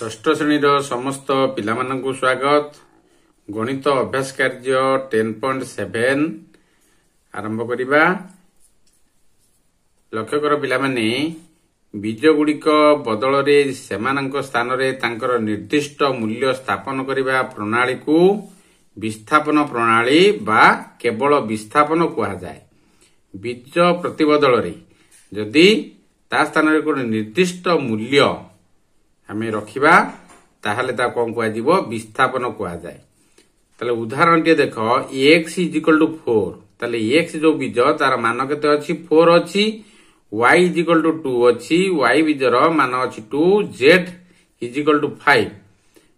षष्ठ श्रेणीर समस्त पिलामानंकु स्वागत। गणित अभ्यास कार्य 10.7 आरंभ करिबा। लक्ष्य कर पिलामाने बीज गुड़िक बदल रे सेमानंक स्थान रे तांकर निर्दिष्ट मूल्य स्थापन करिबा प्रणाली को विस्थापन प्रणाली बा केवल विस्थापन कुहा जाए। बीज प्रतिबदल रे जदि ता स्थान रे को निर्दिष्ट मूल्य हमें रखिबा ताहले ता कोन कुआ जीवो विस्थापन कुआ जाए। ताले उदाहरण टे देखो x = 4। ताले x जो बीज तार मान केते अछि 4 अछि, y = 2 अछि, y बीजर मान अछि 2, z = 5,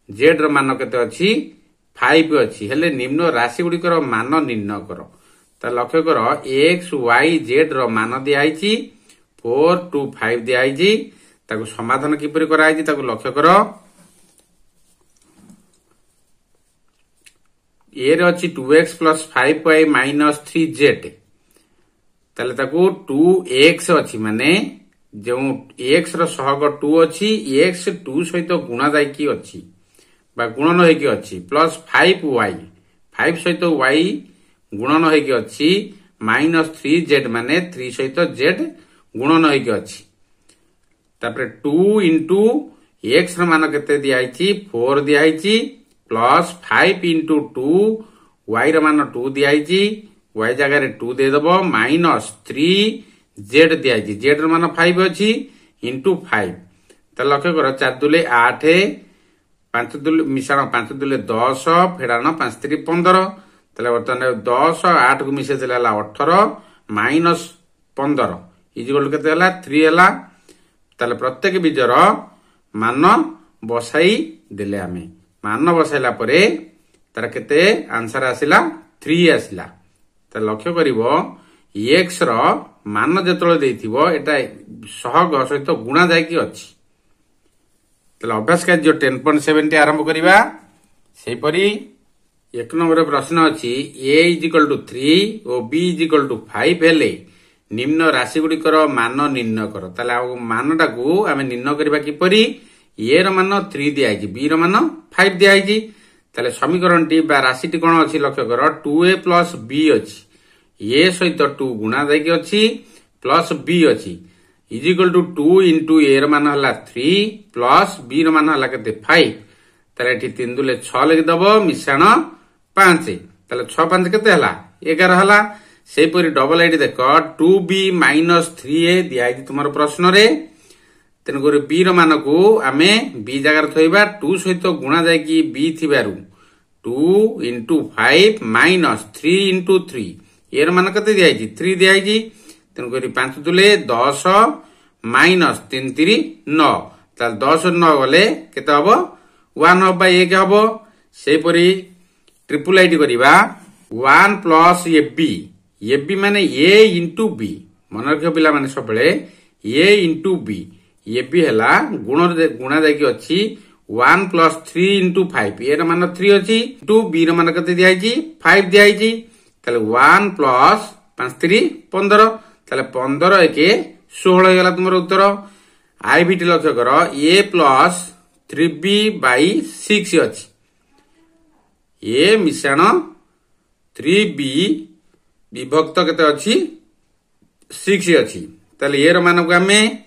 z र मान केते अछि 5 अछि। हेले निम्न राशि गुड़िकर मान निर्णय करो। ता लक्ष्य करो x y z र मान दिया आइछि 4 2 5 दिया आइछि। ताको समाधान किपरि करा आइछि ताको लक्ष्य करो। ए रे अछि 2x + 5y - 3z। ताले ताको 2x अछि माने जो x र सहग 2 अछि, x 2 सहित गुणा जाय की अछि बा गुणन होय की अछि प्लस 5y 5 सहित y गुणन होय की अछि -3z माने 3 सहित z गुणन होय की अछि। तापरे 2 * x र मान केते दिया आइछि 4 दिया आइछि प्लस 5 * 2 y र मान 2 दिया आइछि, y जगह रे 2 दे दबो -3z दिया आइछि, z र मान 5 अछि * 5। त लक्ष्य करो 4 दुले 8 5 दुले मिश्रण 5 दुले 10 फेडाण 5 3 15। तले वर्तमान 10 8 को मिसे देला 18 - 15 इक्वल केते हला 3 हला। ताले प्रत्येक बीजर मान बसाई देले आमे मान बसाइला परे तार केते आंसर आसिला 3 आसिला। त लक्ष्य करिवो x र मान जेतळे देथिबो एटा सहग सहित गुणा जाय की अछि। तले अभ्यास कार्य 10.7 टे आरंभ करिबा। सेहि परी एक नंबर प्रश्न अछि a = 3 और b = 5 हेले निम्न राशि गुड़िकर मान निर्णय करो। ताले मानटा को आमे निर्णय करिबा किपरि a र मान 3 दिया आइछि, b र मान 5 दिया आइछि। ताले समीकरण टी बा राशि टी कोन अछि लक्ष्य करो 2a + b अछि, a सहित 2 गुणा जाय की अछि प्लस b अछि = 2 * a र मान हला 3 प्लस b र मान हला केते 5। ताले एठी 3 दुले 6 लिखि दबो मिश्रण 5। ताले 6 5 केते हला 11 हला। से परी डबल आईडी देखो 2b - 3a दिया आइछि तुमर प्रश्न रे। तेन गुरे b र मान को आमे b जगह थोइबा 2 सहित गुणा जाय की b थिबारु 2 * 5 - 3 * 3 ए र मान कते दिया आइछि 3 दिया आइछि। तेन गुरे 5 दुले 10 - 3 3 9। ताल 10 9 गले केते हबो 1 / 1 हबो। से परी ट्रिपल आईडी करिबा 1 + ab माने a * b। मन रखियो पिला माने सबले a * b ab हला गुणा जाय की अछि 1 + 3 * 5 a र मान 3 अछि b र मान कते दिया आइछि 5 दिया आइछि। ताले 1 + 5 3 15। ताले 15 1 16 हेला तुमर उत्तर। आई बिट लक्ष्य करो a + 3b/6 अछि, a मिश्रण 3b विभक्त केते अछि 6 अछि। ताले ए र मान को हमें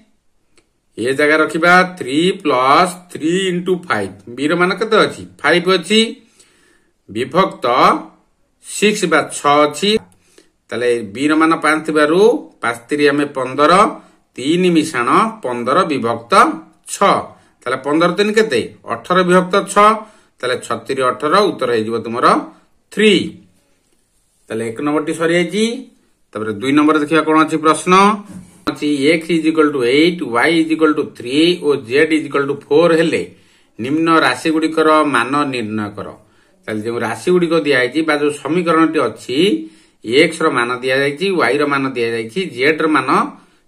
ए जगह रखिबा 3 + 3 * 5 b र मान केते अछि 5 अछि विभक्त 6 बा 6 अछि। ताले b र मान 5 थिबारु 5 3 हमें 15 3 मिश्रण 15 विभक्त 6। ताले 15 3 केते 18 विभक्त 6। ताले 36 18 उत्तर हे जिवो तुमरो 3। ताले 1 नंबर टी सरी आइछि। तबरे 2 नंबर देखिया कोन अछि प्रश्न अछि x = 8 y = 3 और z = 4 हेले निम्न राशि गुड़िकर मान निर्णय करो। ताले जो राशि गुड़िक दिया आइछि बा जो समीकरण टी अछि x र मान दिया जाइछि, y र मान दिया जाइछि, z र मान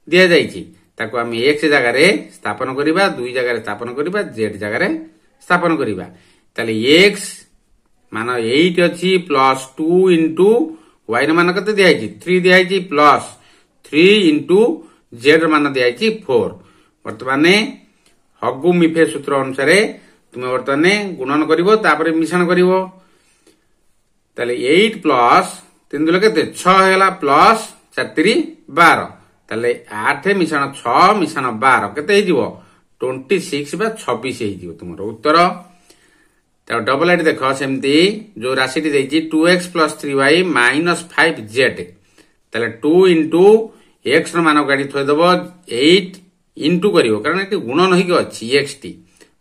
दिया जाइछि। ताको हम x जगह रे स्थापन करिबा, 2 जगह रे स्थापन करिबा, z जगह रे स्थापन करिबा। ताले x मान 8 अछि प्लस 2 * y र मान कते दिया आइछि 3 दिया आइछि प्लस 3 * z र मान दिया आइछि 4। वर्तमाने हगु मिफे सूत्र अनुसार तुम्हें बर्तमान गुणन करिवो तापर मिश्रण करिवो ताले 8 प्लस 3 दुले केते 6 हैला प्लस 4 3 12 ताले 8 मिश्रण 6 मिश्रण 12 केते हे जीवो 26 बा 26 हे जीवो तुमरो उत्तर ता डबल एड देखो सेमती जो राशि टी देछि 2x + 3y - 5z ताले 2 into x रो मान गाडी थोय देबो 8 into करिवो कारण एटी गुणन होई के अछि x T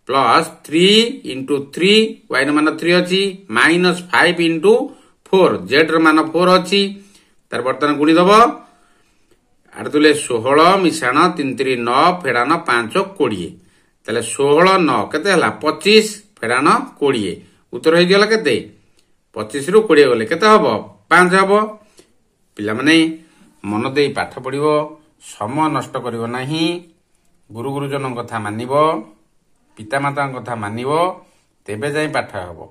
plus 3 into 3 y रो मान 3 अछि -5 into 4 z रो मान 4 अछि तार बर्तन गुणी देबो 8 दुले 16 मिश्रण 3 3 9 फेडान 5 20 ताले 16 9 केते हला 25 फेडान 20 उत्तर होई गेला केते 25 रु 20 गले केते हबो 5 हबो पिला माने मन देई पाठ पढिबो समय नष्ट करिवो नाही गुरु गुरुजन कथा मानिबो पिता माता कथा मानिबो तेबे जाई पाठ हबो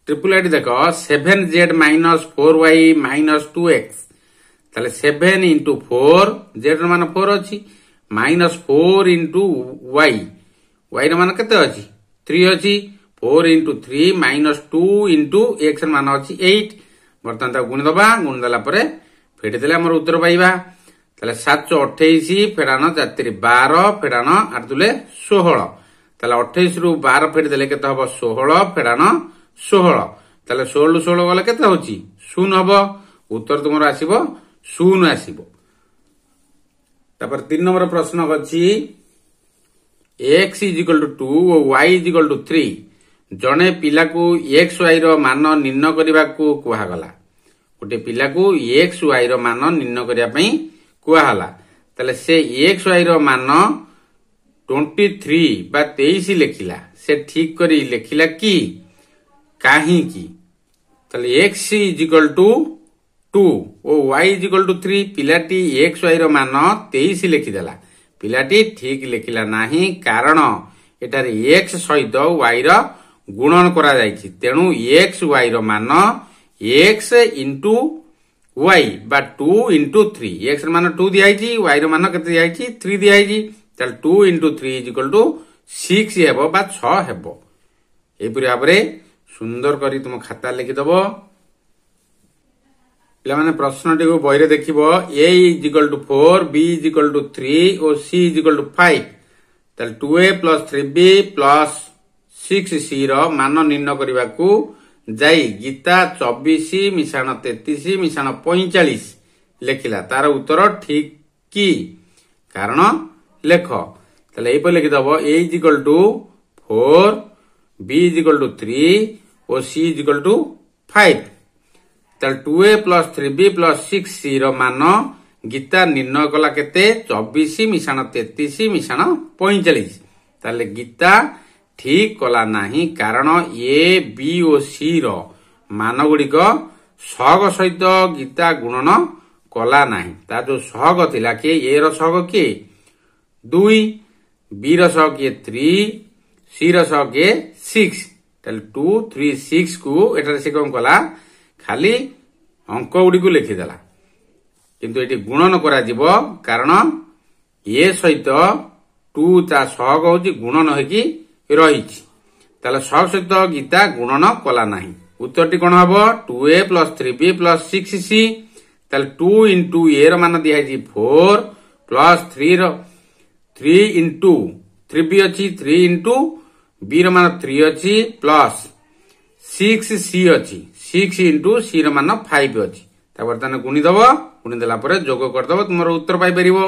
ट्रिपल एट देखो 7z - 4y - 2x ताले 7 into 4 z रो मान 4 अछि -4 into y y रो मान केते अछि 3 अछि 4 into 3 -2 into x रो मान अछि 8 बर्तन ता गुण दबा गुण दला परे फेडी देले हमर उत्तर पाइबा ताले 728 फेडान 4 3 12 फेडान 8 दुले 16 ताले 28 रु 12 फेडी देले केते हबो 16 फेडान 16 ताले 16 16 गले केते होची 0 हबो उत्तर तुमरो आसीबो 0 आसीबो तापर 3 नंबर प्रश्न अछि x = 2 और y = 3 जने पिला को x y रो मान निर्णय करिबा को कुहा गला गोटे पिला को x y रो मान निर्णय करिया पई कुहा हला तले से x y रो मान 23 बा 23 लिखिला से ठीक करी लिखिला की काहे की तले x = 2 और y = 3 पिलाटी x y रो मान 23 लिखि देला पिलाटी ठीक लिखिला नाही कारण एटार x सहित y रो गुणन करा जायछि तेनु x y रो मान x into y बा 2 into 3 x रो मान 2 दियाइछि y रो मान केते दियाइछि 3 दियाइछि तल 2 into 3 = 6 हेबो बा 6 हेबो एपुरी आबरे सुंदर करी तुम खाता लिखि दबो पिला माने प्रश्नटी को बहिरे देखिबो a = 4 b = 3 और c = 5 तल 2a + 3b + 6c रो मान निर्णय करिबा को जाई गीता 24 मिश्रण 33 मिश्रण 45 लिखिला तार उत्तर ठीक की कारण लेख तले एपर लिखि दबो a = 4 b = 3 और c = 5 तल 2a + 3b + 6c रो मान गीता निर्णय कला केते 24 मिश्रण 33 मिश्रण 45 तले गीता ठीक कला नाही कारण ए बी और सी रो मान गुडी को सहग सहित गीता गुणन कला नाही ता जो सहग थिला के ए रो सहग के 2 बी रो सहग के 3 सी रो सहग के 6 तल 2 3 6 को एटा से कोन कला खाली अंक गुडी को लिखि देला किंतु एटी गुणन करा जीवो कारण ए सहित 2 ता सहग होची गुणन होकी रहिछि ताले सहग सहित गीता गुणन कला नाही उत्तरटी कोन हबो 2a + 3b + 6c ताले 2 into a रो मान दिया छि 4 + 3 रो 3 into 3b अछि 3 into b रो मान 3 अछि प्लस 6c अछि 6 into c रो मान 5 अछि ता बर्तन गुणी दबो गुणी देला परे जोग कर दबो तुमरो उत्तर पाइ परिबो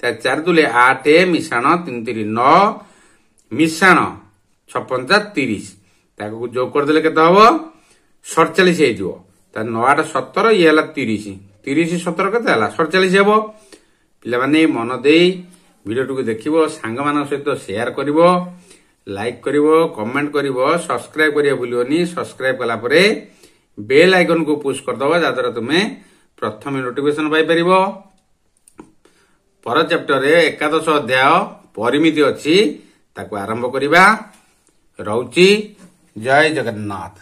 ता 4 दुले 8 मिश्रण 3 3 9 मिश्रण 56 30 ताको जोग कर देले केते हबो 47 हे दियो ता 9 8 17 ये हला 30 30 17 केते हला 47 हेबो पिला माने मन देई वीडियो टुकु देखिबो सांग मानक सहित शेयर करिवो लाइक करिवो कमेंट करिवो सब्सक्राइब करिया भूलियोनी सब्सक्राइब कला परे बेल आइकन को पुश कर दबा जादरा तुमे प्रथम नोटिफिकेशन पाई परिबो पर चैप्टर रे एकादश अध्याय परिमिति अछि ताको आरंभ करिबा रहउची जय जगन्नाथ।